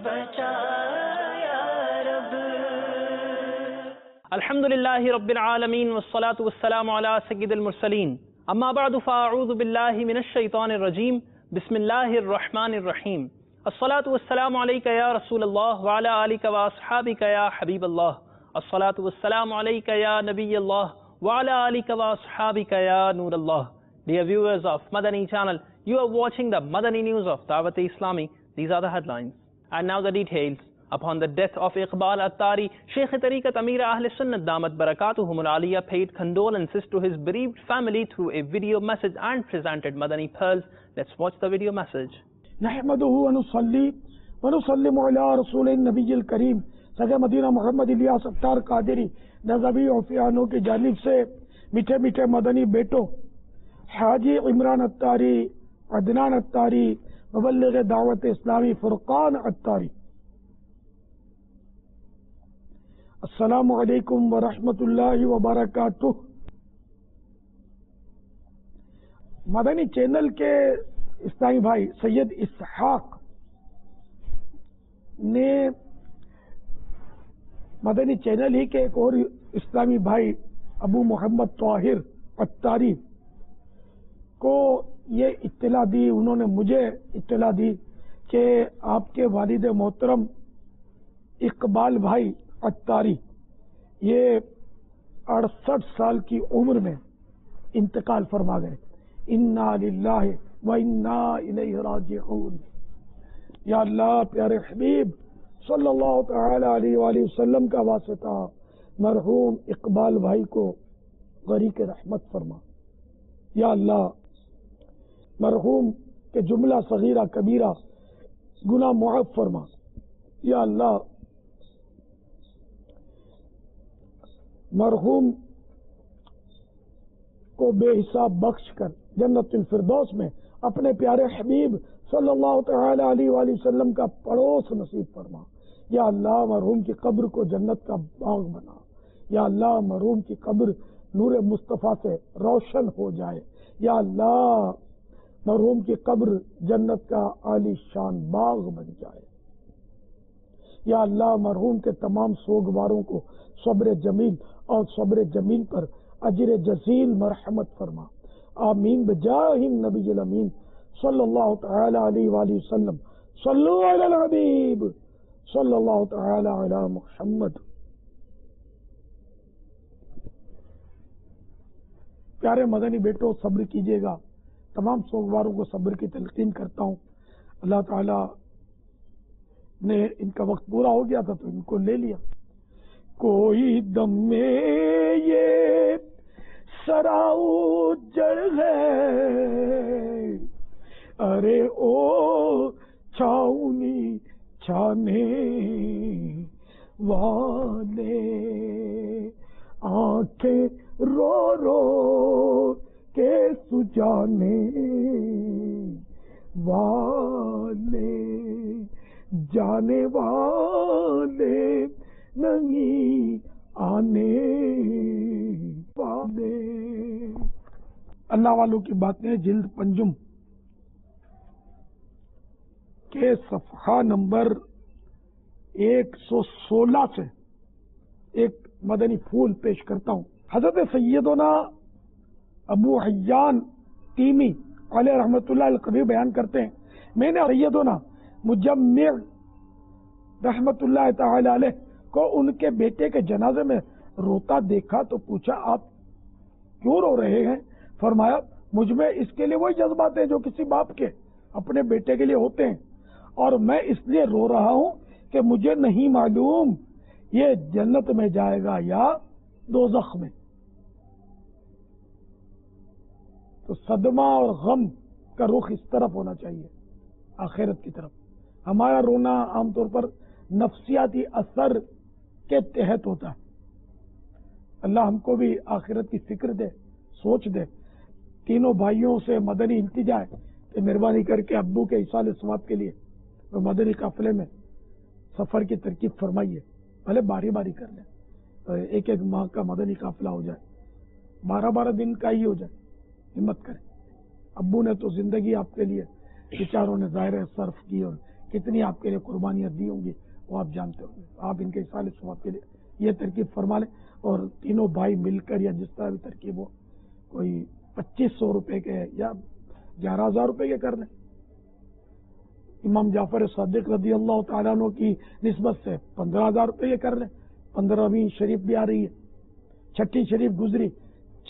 بچا یا رب۔ الحمدللہ رب العالمین والصلاة والسلام علی سید المرسلین، اما بعد فاعوذ باللہ من الشیطان الرجیم، بسم اللہ الرحمن الرحیم۔ الصلاة والسلام علیک یا رسول اللہ وعلی آلک واصحابک یا حبیب اللہ۔ الصلاة والسلام علیک یا نبی اللہ وعلی آلک واصحابک یا نور اللہ۔ Dear viewers of Madani channel, you are watching the Madani news of Dawat Islami. These are the headlines. And now the details. Upon the death of Iqbal Attari, Sheikh Tariqat Amir Ahl Sunnat Damat Barakatuhum Al-Aliyah paid condolences to his bereaved family through a video message and presented Madani pearls. Let's watch the video message. نحمده ونصلي ونسلم على رسول النبی الکریم سید مدینہ محمد الیاس اتار قادری نظبی عفیانوں کی جانب سے میٹھے میٹھے مدنی بیٹوں حاجی عمران اتاری، عدنان اتاری، مبلغ دعوت اسلامی فرقان اتاری، السلام علیکم ورحمۃ اللہ وبرکاتہ۔ مدنی چینل کے اسلامی بھائی سید اسحاق نے مدنی چینل ہی کے ایک اور اسلامی بھائی ابو محمد طاہر اتاری کو یہ اطلاع دی، انہوں نے مجھے اطلاع دی کہ آپ کے والد محترم اقبال بھائی اتاری یہ 68 سال کی عمر میں انتقال فرما گئے۔ انا للہ و انا الیہ راجعون۔ یا اللہ پیارے حبیب صلی اللہ تعالی علیہ وآلہ وسلم کا واسطہ مرحوم اقبال بھائی کو غریق رحمت فرما۔ یا اللہ مرحوم کے جملہ صغیرہ کبیرہ گناہ معاف فرما۔ یا اللہ مرحوم کو بے حساب بخش کر جنت الفردوس میں اپنے پیارے حبیب صلی اللہ تعالی علیہ وآلہ وسلم کا پڑوس نصیب فرما۔ یا اللہ مرحوم کی قبر کو جنت کا باغ بنا۔ یا اللہ مرحوم کی قبر نور مصطفیٰ سے روشن ہو جائے۔ یا اللہ مرحوم کی قبر جنت کا عالی شان باغ بن جائے۔ یا اللہ مرحوم کے تمام سوگواروں کو صبر جمیل اور صبر جمیل پر اجر جزیل مرحمت فرما۔ آمین بجاہ النبی الامین صلی اللہ تعالی علیہ وآلہ وسلم۔ صلو علی الحبیب صلی اللہ تعالی علی محمد۔ پیارے مدنی بیٹوں صبر کیجیے گا، تمام سوگواروں کو صبر کی تلقین کرتا ہوں۔ اللہ تعالی نے ان کا وقت پورا ہو گیا تھا تو ان کو لے لیا۔ کوئی دم میں یہ سراؤ جڑ ہے، ارے او چھاؤنی چھانے والے، آنکھیں رو رو کے سجانے والے، جانے والے نہیں آنے والے۔ اللہ والوں کی باتیں جلد پنجم کے صفحہ نمبر 116 سے ایک مدنی پھول پیش کرتا ہوں۔ حضرت سیدنا ابو حیان تیمی علیہ رحمت اللہ القبیر بیان کرتے ہیں، میں نے سیدنا مجمع رحمت اللہ تعالی علیہ کو ان کے بیٹے کے جنازے میں روتا دیکھا تو پوچھا آپ کیوں رو رہے ہیں؟ فرمایا مجھ میں اس کے لیے وہی جذبات ہیں جو کسی باپ کے اپنے بیٹے کے لیے ہوتے ہیں، اور میں اس لیے رو رہا ہوں کہ مجھے نہیں معلوم یہ جنت میں جائے گا یا دوزخ میں۔ تو صدمہ اور غم کا رخ اس طرف ہونا چاہیے، آخرت کی طرف۔ ہمارا رونا عام طور پر نفسیاتی اثر کے تحت ہوتا ہے۔ اللہ ہم کو بھی آخرت کی فکر دے، سوچ دے۔ تینوں بھائیوں سے مدنی التجا ہے کہ مہربانی کر کے ابو کے ایصال ثواب کے لیے وہ مدنی قافلے میں سفر کی ترکیب فرمائیے، بھلے باری باری کر لیں، ایک ایک ماہ کا مدنی قافلہ ہو جائے، 12 دن کا ہی ہو جائے، ہمت کریں۔ ابو نے تو زندگی آپ کے لیے بیچاروں نے ظاہر صرف کی اور کتنی آپ کے لیے قربانیاں دی ہوں گی وہ آپ جانتے ہوں گے. آپ ان کے اصال ثواب کے لیے یہ ترکیب فرما لیں اور تینوں بھائی مل کر یا جس طرح بھی ترکیب ہو کوئی 2500 روپے کے یا 11,000 روپے کے کر لیں. امام جعفر صادق رضی اللہ تعالیٰ عنہ کی نسبت سے 15,000 روپے کے کر لیں. 15ویں شریف بھی آ رہی ہے, 6ٹھی شریف گزری,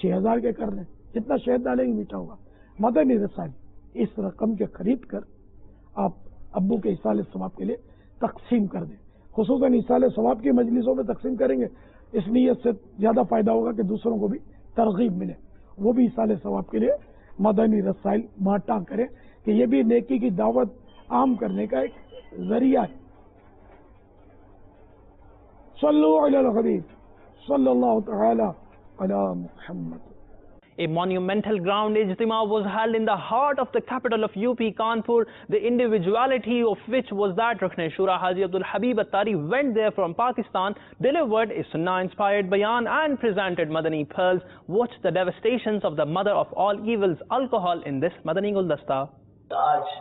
6,000 کے کر لیں. جتنا شہد ڈالیں گے میٹھا ہوگا. مدنی رسائل اس رقم کے خرید کر آپ ابو کے اصال ثواب کے لیے تقسیم کر دیں. خصوصاً اصال ثواب کی مجلسوں میں تقسیم کریں گے اس نیت سے زیادہ فائدہ ہوگا کہ دوسروں کو بھی ترغیب ملے, وہ بھی اصال ثواب کے لیے مدنی رسائل بانٹا کریں کہ یہ بھی نیکی کی دعوت عام کرنے کا ایک ذریعہ ہے. صلو علی الحبیب صلی اللہ تعالی علی محمد. A monumental ground ijtima was held in the heart of the capital of UP, Kanpur, the individuality of which was that Rukn Shura Haji Abdul Habib Attari went there from Pakistan, delivered a Sunnah-inspired bayan and presented Madani pearls. Watch the devastations of the mother of all evils, alcohol, in this Madani Guldasta. آج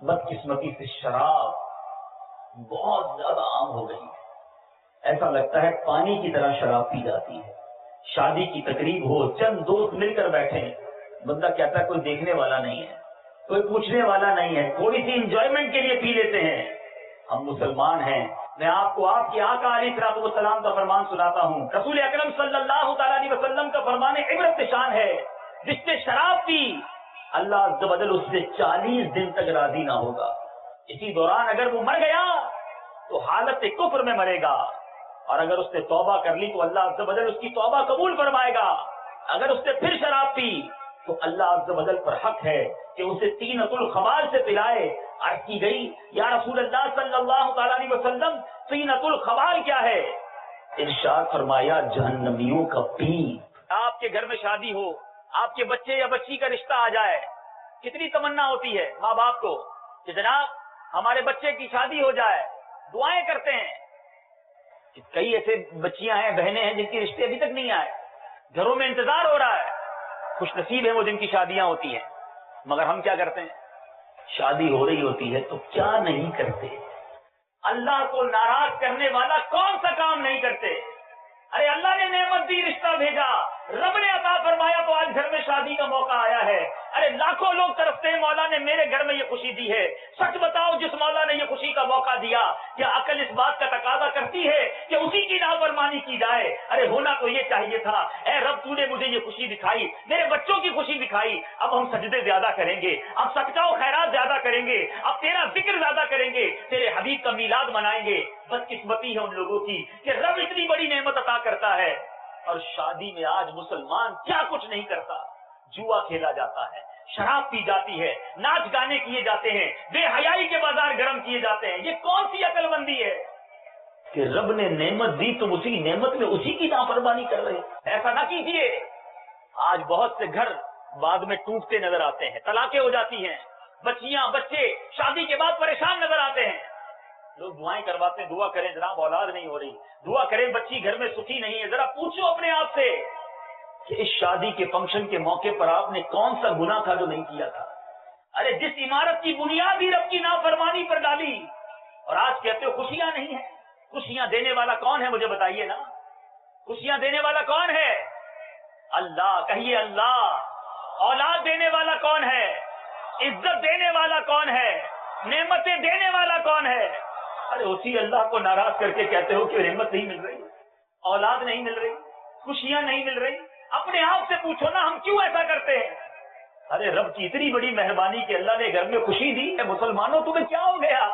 بدقسمتی سے شراب بہت زیادہ عام ہو گئی ہے. ایسا لگتا ہے پانی کی طرح شراب پی جاتی ہے. شادی کی تقریب ہو, چند دوست مل کر بیٹھے ہیں, بندہ کہتا ہے کوئی دیکھنے والا نہیں ہے, کوئی پوچھنے والا نہیں ہے, تھوڑی سی انجوائمنٹ کے لیے پی لیتے ہیں. ہم مسلمان ہیں. میں آپ کو آپ کے آقا علیہ الصلوۃ والسلام کا فرمان سناتا ہوں. رسول اکرم صلی اللہ تعالی علیہ وسلم کا فرمان عبرت شان ہے, جس نے شراب پی اللہ عز و جل اس سے 40 دن تک راضی نہ ہوگا. اسی دوران اگر وہ مر گیا تو حالت کفر میں مرے گا, اور اگر اس نے توبہ کر لی تو اللہ عز و جل اس کی توبہ قبول فرمائے گا. اگر اس نے پھر شراب پی تو اللہ عز و جل پر حق ہے کہ اسے طینۃ الخبال سے پلائے. عرض کی گئی یا رسول اللہ صلی اللہ تعالی علیہ وسلم طینۃ الخبال کیا ہے؟ ارشاد فرمایا جہنمیوں کا پیپ. آپ کے گھر میں شادی ہو, آپ کے بچے یا بچی کا رشتہ آ جائے, کتنی تمنا ہوتی ہے ماں باپ کو کہ جناب ہمارے بچے کی شادی ہو جائے, دعائیں کرتے ہیں. کئی ایسے بچیاں ہیں, بہنیں ہیں جن کی رشتے ابھی تک نہیں آئے, گھروں میں انتظار ہو رہا ہے. خوش نصیب ہیں وہ جن کی شادیاں ہوتی ہیں. مگر ہم کیا کرتے ہیں؟ شادی ہو رہی ہوتی ہے تو کیا نہیں کرتے؟ اللہ کو ناراض کرنے والا کون سا کام نہیں کرتے؟ ارے اللہ نے نعمت دی, رشتہ بھیجا, رب نے عطا فرمایا تو آج گھر میں شادی کا موقع آیا ہے. ارے لاکھوں لوگ ترستے ہیں مولا نے میرے گھر میں یہ خوشی دی ہے. سچ بتاؤ جس مولا نے یہ خوشی کا موقع دیا, کیا عقل اس بات کا تقاضا کرتی ہے کہ اسی کی نافرمانی کی جائے؟ ارے ہونا تو یہ چاہیے تھا, اے رب تو نے مجھے یہ خوشی دکھائی, میرے بچوں کی خوشی دکھائی, اب ہم سجدے زیادہ کریں گے, اب صدقہ و خیرات زیادہ کریں گے, اب تیرا ذکر زیادہ کریں گے, تیرے حبیب کا میلاد منائیں گے. بدقسمتی ہے ان لوگوں کی کہ رب اتنی بڑی نعمت عطا کرتا ہے اور شادی میں آج مسلمان کیا کچھ نہیں کرتا. جوا کھیلا جاتا ہے, شراب پی جاتی ہے, ناچ گانے کیے جاتے ہیں, بے حیائی کے بازار گرم کیے جاتے ہیں. یہ کون سی عقل مندی ہے کہ رب نے نعمت دی تو اسی نعمت میں اسی کی نافرمانی کر رہے؟ ایسا نہ کیجیے. آج بہت سے گھر بعد میں ٹوٹتے نظر آتے ہیں, طلاقیں ہو جاتی ہیں, بچیاں بچے شادی کے بعد پریشان نظر آتے ہیں. لوگ دعائیں کرواتے ہیں, دعا کریں جناب اولاد نہیں ہو رہی, دعا کریں بچی گھر میں سکھی نہیں ہے. ذرا پوچھو اپنے آپ سے کہ اس شادی کے فنکشن کے موقع پر آپ نے کون سا گناہ تھا جو نہیں کیا تھا؟ ارے جس عمارت کی بنیاد ہی رب کی نافرمانی پر ڈالی, اور آج کہتے ہو خوشیاں نہیں ہیں. خوشیاں دینے والا کون ہے مجھے بتائیے نا, خوشیاں دینے والا کون ہے؟ اللہ. کہیے اللہ. اولاد دینے والا کون ہے؟ عزت دینے والا کون ہے؟ نعمتیں دینے والا کون ہے؟ ارے اسی اللہ کو ناراض کر کے کہتے ہو کہ نعمت نہیں مل رہی, اولاد نہیں مل رہی, خوشیاں نہیں مل رہی. اپنے آپ سے پوچھو نا ہم کیوں ایسا کرتے ہیں؟ ارے رب کی اتنی بڑی مہربانی کہ اللہ نے گھر میں خوشی دی ہے. مسلمانوں تمہیں کیا ہو گیا؟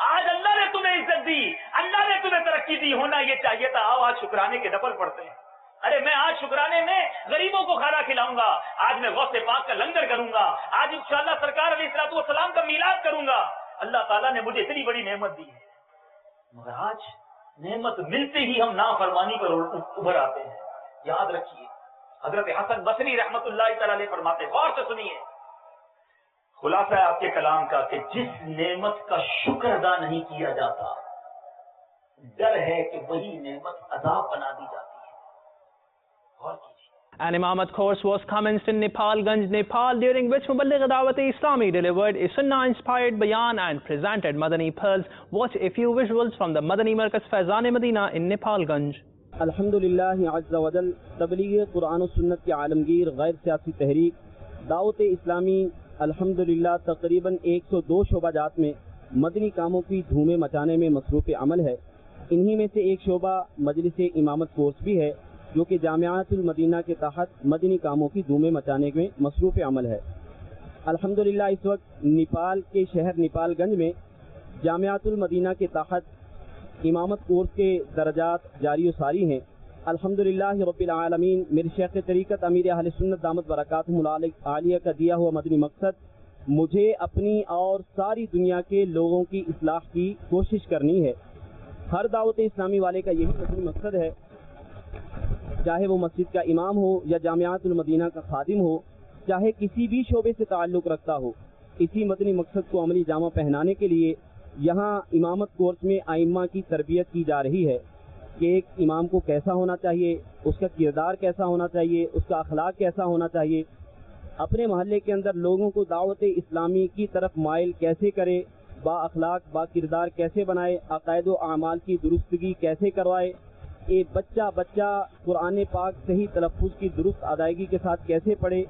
آج اللہ نے تمہیں عزت دی, اللہ نے تمہیں ترقی دی, ہونا یہ چاہیے تھا. آؤ آج شکرانے کے نفل پڑھتے ہیں. ارے میں آج شکرانے میں غریبوں کو کھانا کھلاؤں گا, آج میں غوث پاک کا لنگر کروں گا, آج انشاءاللہ سرکار علیہ الصلوۃ والسلام کا میلاد کروں گا. اللہ تعالیٰ نے مجھے اتنی بڑی نعمت دی ہے, مگر آج نعمت ملتے ہی ہم نافرمانی پر ابھر آتے ہیں. یاد رکھیے حضرت حسن بصری رحمت اللہ تعالی علیہ فرماتے, غور سے سنیے, خلاصہ ہے آپ کے کلام کا کہ جس نعمت کا شکر ادا نہیں کیا جاتا, ڈر ہے کہ وہی نعمت عذاب بنا دی جاتی ہے. غور کیجیے. An Imamat course was commenced in Nepalganj, Nepal, during which Muballigh Dawat-e-Islami delivered a Sunnah-inspired bayan and presented Madani pearls. Watch a few visuals from the Madani Markaz Faizan-e-Madina in Nepalganj. الحمدللہ عز و جل تبلیغ قرآن و سنت کے عالمگیر غیر سیاسی تحریک دعوت اسلامی الحمدللہ تقریباً 102 شعبہ جات میں مدنی کاموں کی دھومیں مچانے میں مصروف عمل ہے. انہی میں سے ایک شعبہ مجلس امامت کورس بھی ہے جو کہ جامعات المدینہ کے تحت مدنی کاموں کی دھومیں مچانے میں مصروف عمل ہے. الحمدللہ اس وقت نیپال کے شہر نیپال گنج میں جامعات المدینہ کے تحت امامت کورس کے درجات جاری و ساری ہیں. الحمدللہ رب العالمین میرے شیخ طریقت امیر اہل سنت دامت برکاتہم العالیہ کا دیا ہوا مدنی مقصد مجھے اپنی اور ساری دنیا کے لوگوں کی اصلاح کی کوشش کرنی ہے. ہر دعوت اسلامی والے کا یہی مدنی مقصد ہے، چاہے وہ مسجد کا امام ہو یا جامعات المدینہ کا خادم ہو، چاہے کسی بھی شعبے سے تعلق رکھتا ہو. اسی مدنی مقصد کو عملی جامہ پہنانے کے لیے یہاں امامت کورس میں ائمہ کی تربیت کی جا رہی ہے کہ ایک امام کو کیسا ہونا چاہیے، اس کا کردار کیسا ہونا چاہیے، اس کا اخلاق کیسا ہونا چاہیے، اپنے محلے کے اندر لوگوں کو دعوت اسلامی کی طرف مائل کیسے کرے، با اخلاق با کردار کیسے بنائے، عقائد و اعمال کی درستگی کیسے کروائے، ایک بچہ قرآن پاک صحیح تلفظ کی درست ادائیگی کے ساتھ کیسے پڑھے،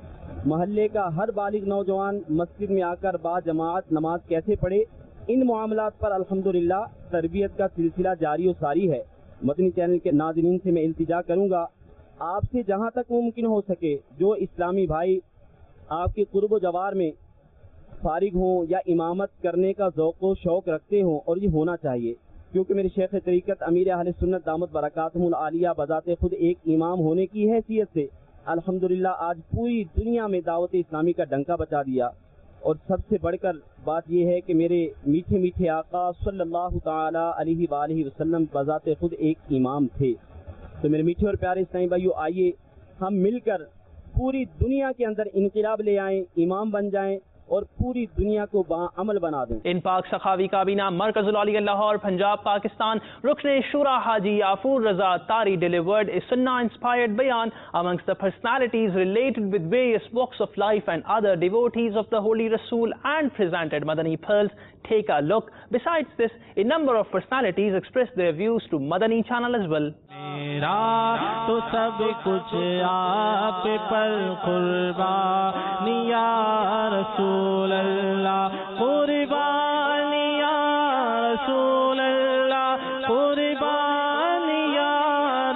محلے کا ہر بالغ نوجوان مسجد میں آ کر با جماعت نماز کیسے پڑھے. ان معاملات پر الحمدللہ تربیت کا سلسلہ جاری و ساری ہے. مدنی چینل کے ناظرین سے میں التجا کروں گا آپ سے جہاں تک ممکن ہو سکے جو اسلامی بھائی آپ کے قرب و جوار میں فارغ ہوں یا امامت کرنے کا ذوق و شوق رکھتے ہوں، اور یہ ہونا چاہیے کیونکہ میرے شیخ طریقت امیر اہل سنت دامت برکاتہم العالیہ بذات خود ایک امام ہونے کی حیثیت سے الحمدللہ آج پوری دنیا میں دعوت اسلامی کا ڈنکا بچا دیا. اور سب سے بڑھ کر بات یہ ہے کہ میرے میٹھے میٹھے آقا صلی اللہ تعالی علیہ وآلہ وسلم بذات خود ایک امام تھے. تو میرے میٹھے اور پیارے اسلامی بھائیو، آئیے ہم مل کر پوری دنیا کے اندر انقلاب لے آئیں، امام بن جائیں اور پوری دنیا کو عمل بنا دیں. ان پاک سخاوی کابینہ مرکز العالیہ لاہور پنجاب پاکستان رکن شورا حاجی یافور رضا تاری delivered a sunnah inspired bayan amongst the personalities related with various walks of life and other devotees of the holy Rasul and presented Madani pearls. Take a look. Besides this, a number of personalities expressed their views to Madani channel as well. میرا تو سب کچھ آپ پر قربانی یا رسول اللہ، قربانی یا رسول اللہ، قربانی یا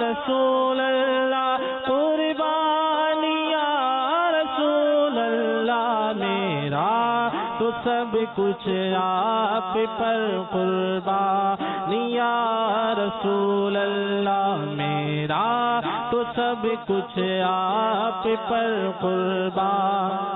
رسول اللہ، قربانی یا رسول اللہ. میرا تو سب کچھ آپ پر قربانی یا رسول اللہ، میرا تو سب کچھ آپ پر قربان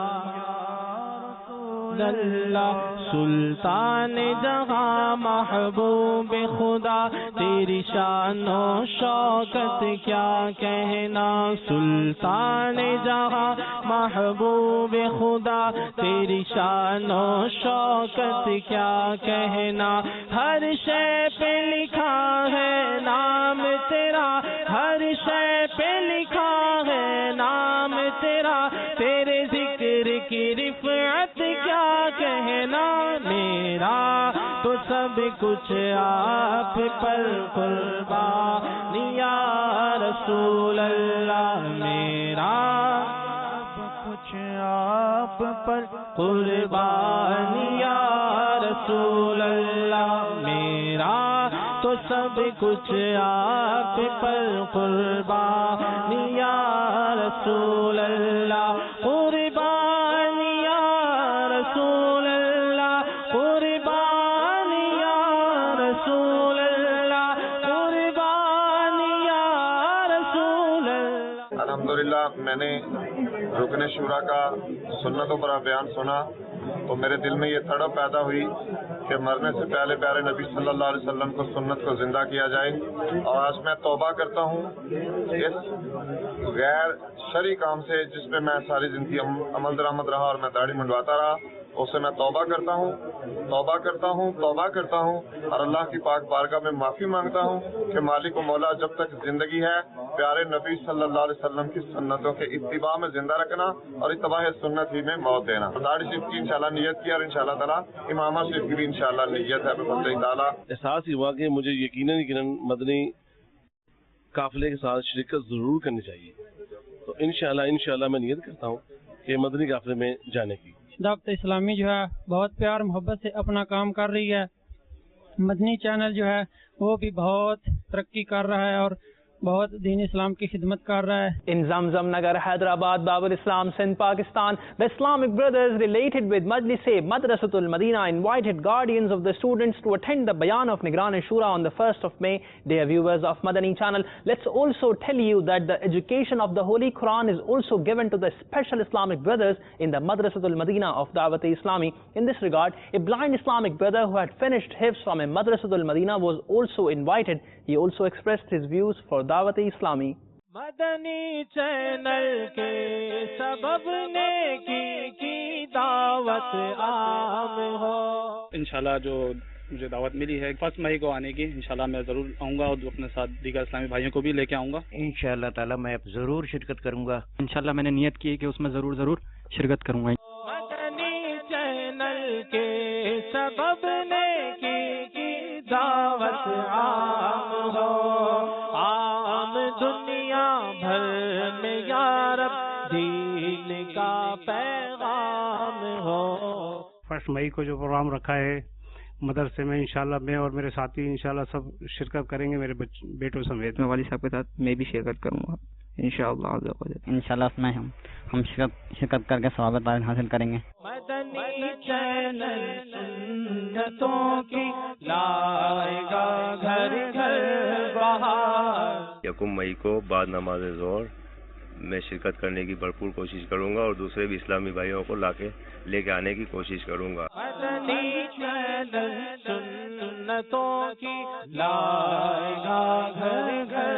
اللہ. سلطان جہاں محبوب خدا تیری شان و شوکت کیا کہنا، سلطان جہاں محبوب خدا تیری شان و شوکت کیا کہنا. ہر شے پہ لکھا ہے نام تیرا، ہر شے پہ لکھا ہے نام تیرا، تیرے ذکر کی رفعت کیا کہنا. میرا تو سب کچھ آپ پر قربان یا رسول اللہ، میرا سب کچھ آپ پر قربان یا رسول اللہ، میرا تو سب کچھ آپ پر قربان یا رسول اللہ، قربان یا رسول اللہ، قربان یا رسول اللہ، قربان یا رسول اللہ. الحمدللہ میں نے رکن شورا کا سنتوں پر بیان سنا تو میرے دل میں یہ تڑپ پیدا ہوئی کہ مرنے سے پہلے پیارے نبی صلی اللہ علیہ وسلم کو سنت کو زندہ کیا جائے. اور آج میں توبہ کرتا ہوں اس غیر شرعی کام سے جس پہ میں ساری زندگی عمل درآمد رہا اور میں داڑھی منڈواتا رہا، اسے میں توبہ کرتا ہوں اور اللہ کی پاک بارگاہ میں معافی مانگتا ہوں کہ مالک و مولا جب تک زندگی ہے پیارے نبی صلی اللہ علیہ وسلم کی سنتوں کے اتباع میں زندہ رکھنا اور اتباع سنت ہی میں موت دینا. داڑھی شریف کی انشاءاللہ نیت کی اور انشاءاللہ تعالیٰ امامہ شریف کی بھی انشاءاللہ نیت ہے بفضل تعالیٰ. احساس یہ ہوا کہ مجھے یقیناً مدنی قافلے کے ساتھ شرکت ضرور کرنی چاہیے. تو انشاءاللہ میں نیت کرتا ہوں کہ مدنی قافلے میں جانے کی. دعوت اسلامی جو ہے بہت پیار محبت سے اپنا کام کر رہی ہے. مدنی چینل جو ہے وہ بھی بہت ترقی کر رہا ہے اور بہت دین اسلام کی خدمت کر رہا ہے. In Zamzam Nagar, Hyderabad, Babul Islam, Sindh, Pakistan, the Islamic brothers related with Majlis-e Madrasatul Madina invited guardians of the students to attend the Bayan of Nigran Shura on the 1st of May. Dear viewers of Madani channel, let's also tell you that the education of the Holy Quran is also given to the special Islamic brothers in the Madrasatul Madina of Dawat-e-Islami. In this regard, a blind Islamic brother who had finished Hifz from a Madrasatul Madina was also invited. He also expressed his views for Dawat-e-Islami. Madani channel کے سبب نیکی کی دعوت عام ہو. انشاءاللہ جو مجھے دعوت ملی ہے 1 مئی کو آنے کی، انشاءاللہ میں ضرور آؤں گا اور اپنے ساتھ دیگر اسلامی بھائیوں کو بھی لے کے آؤں گا. انشاءاللہ تعالی میں ضرور شرکت کروں گا. انشاءاللہ میں نے نیت کی ہے کہ اس میں ضرور شرکت کروں گا. مدنی چینل کے سبب نیکی کی دعوت عام ہو، عام دنیا بھر میں یا رب دین کا پیغام ہو. 1 مئی کو جو پروگرام رکھا ہے مدرسے میں، انشاءاللہ میں اور میرے ساتھی انشاءاللہ سب شرکت کریں گے، میرے بیٹوں سمیت. میں والد صاحب کے ساتھ میں بھی شرکت کروں گا انشاءاللہ. انشاءاللہ اس میں ہم شرکت کر کے ثواب حاصل کریں گے. مدنی چینل سنتوں کی لائے گا گھر گھر بہار. 1 مئی کو بعد نماز ظہر میں شرکت کرنے کی بھرپور کوشش کروں گا اور دوسرے بھی اسلامی بھائیوں کو لے کے آنے کی کوشش کروں گا. مدنی چینل سنتوں کی لائے گا گھر گھر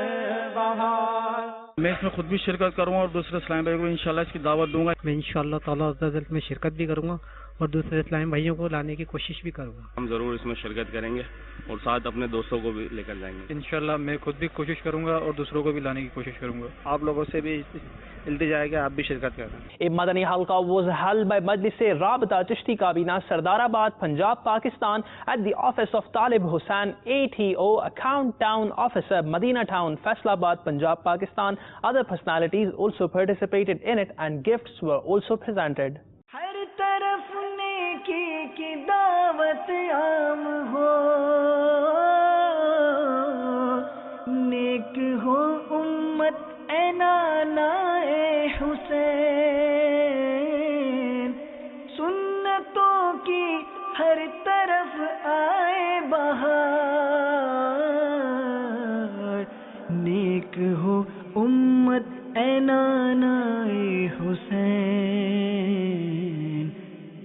بہار. میں اس میں خود بھی شرکت کروں گا اور دوسرے اسلامی بھائیوں کو انشاءاللہ اس کی دعوت دوں گا. میں انشاءاللہ تعالی عز و جل میں شرکت بھی کروں گا اور دوسرے اسلامی بھائیوں کو لانے کی کوشش بھی کروں گا. ہم ضرور اس میں شرکت کریں گے اور ساتھ اپنے دوستوں کو بھی لے کر جائیں گے. انشاءاللہ میں خود بھی کوشش کروں گا اور دوسروں کو بھی لانے کی کوشش کروں گا. آپ لوگوں سے بھی التجا ہے کہ آپ بھی شرکت کریں. A Madani Halqa was held by Majlis-e Rabita Chishti Kabina, Sardarabad, Punjab, Pakistan at the office of Talib Hussain, ATO, Account Town Officer, Madina Town, Faisalabad, Punjab, Pakistan. Other personalities also participated in it and gifts were also presented. ہر طرف نیکی کی دعوت عام ہو، نیک ہو امت اے نانا اے حسین، سنتوں کی ہر طرف آئے بہار، نیک ہو امت اے نانا اے حسین،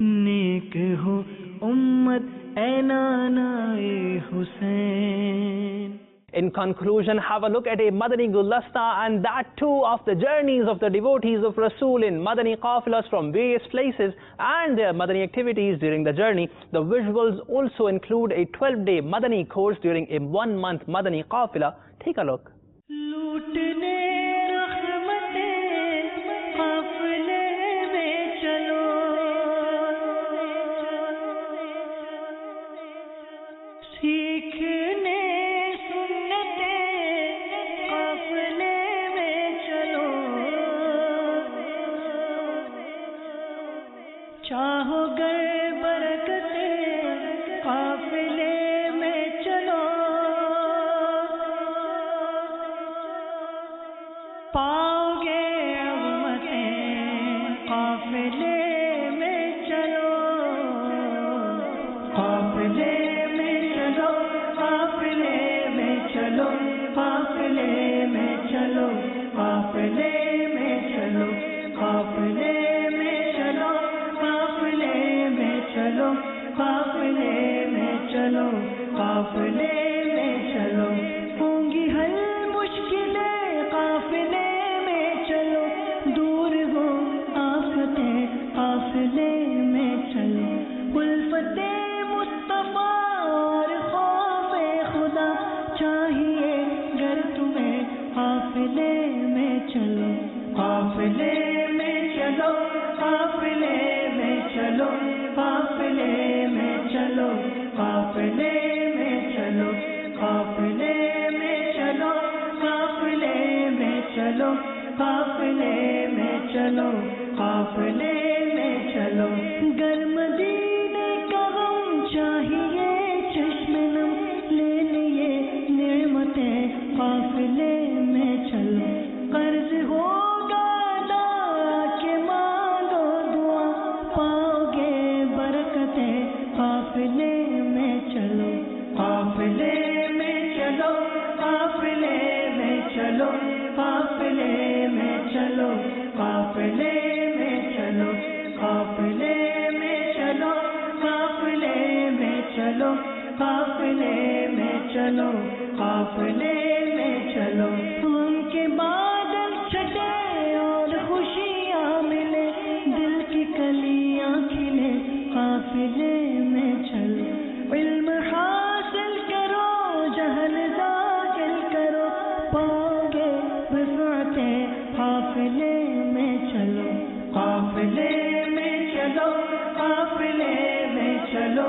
نیک ہو امت اے نانا اے حسین. In conclusion, have a look at a Madani Gulasta, and that too of the journeys of the devotees of Rasul in Madani Qafilas from various places and their Madani activities during the journey. The visuals also include a 12-day Madani course during a 1-month Madani Qafila. Take a look. لوٹنے رحمتیں قافلے میں چلو، سیکھنے سنتیں قافلے میں چلو، چاہو گر برکتیں قافلے میں چلو، پاؤ گے عظمتیں قافلے میں چلو، قافلے میں چلو، قافلے میں چلو، قافلے میں چلو، قافلے میں چلو، قافلے میں چلو، قافلے میں چلو، قافلے میں چلو، قافلے میں چلو، ہوں گی حل مشکلیں قافلے میں چلو، دور ہو آفتیں قافلے میں چلو الفت مصطفیٰ اور خوف خدا چاہیے گر تمہیں قافلے میں چلو قافلے میں چلو قافلے میں چلو قافلے میں چلو قافلے میں چلو قافلے میں چلو قافلے میں چلو قافلے میں چلو قافلے میں چلو گر مدینے کا غم چاہیے چشم نم لے لیے نعمتیں قافلے میں چلو قرض ہوگا ادا کہ مانگو دعا پاؤ گے برکتیں قافلے میں چلو قافلے میں چلو قافلے میں چلو قافلے میں چلو قافلے میں چلو قافلے میں چلو قافلے میں چلو قافلے میں چلو قافلے میں چلو ان کے بادل چھٹے اور خوشیاں ملے دل کی کلیاں کھلے قافلے میں چلو علم حاصل کرو جہل ذاکر کرو پاؤ گے رفعتیں قافلے میں چلو قافلے میں چلو قافلے میں چلو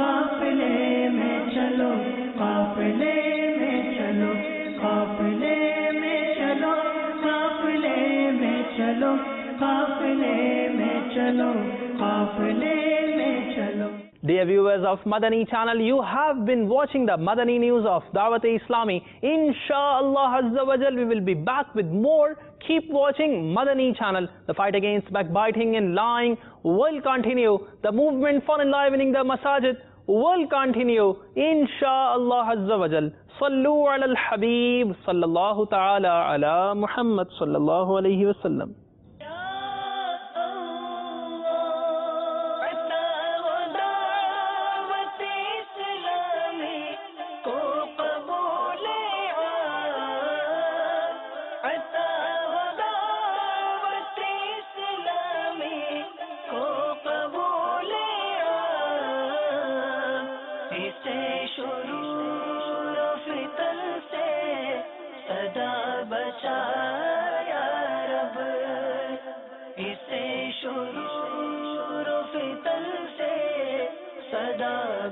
قافلے میں چلو قافلے میں چلو قافلے میں چلو قافلے میں چلو قافلے میں چلو قافلے میں چلو. Dear viewers of Madani channel, you have been watching the Madani news of Dawat-e-Islami. Insha'Allah Azza wa Jal, we will be back with more. Keep watching Madani channel. The fight against backbiting and lying will continue. The movement for enlivening the masajid will continue. Insha'Allah Azza wa Jal. Sallu ala al-Habib sallallahu ta'ala ala Muhammad sallallahu alayhi wa sallam.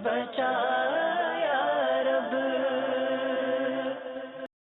بچا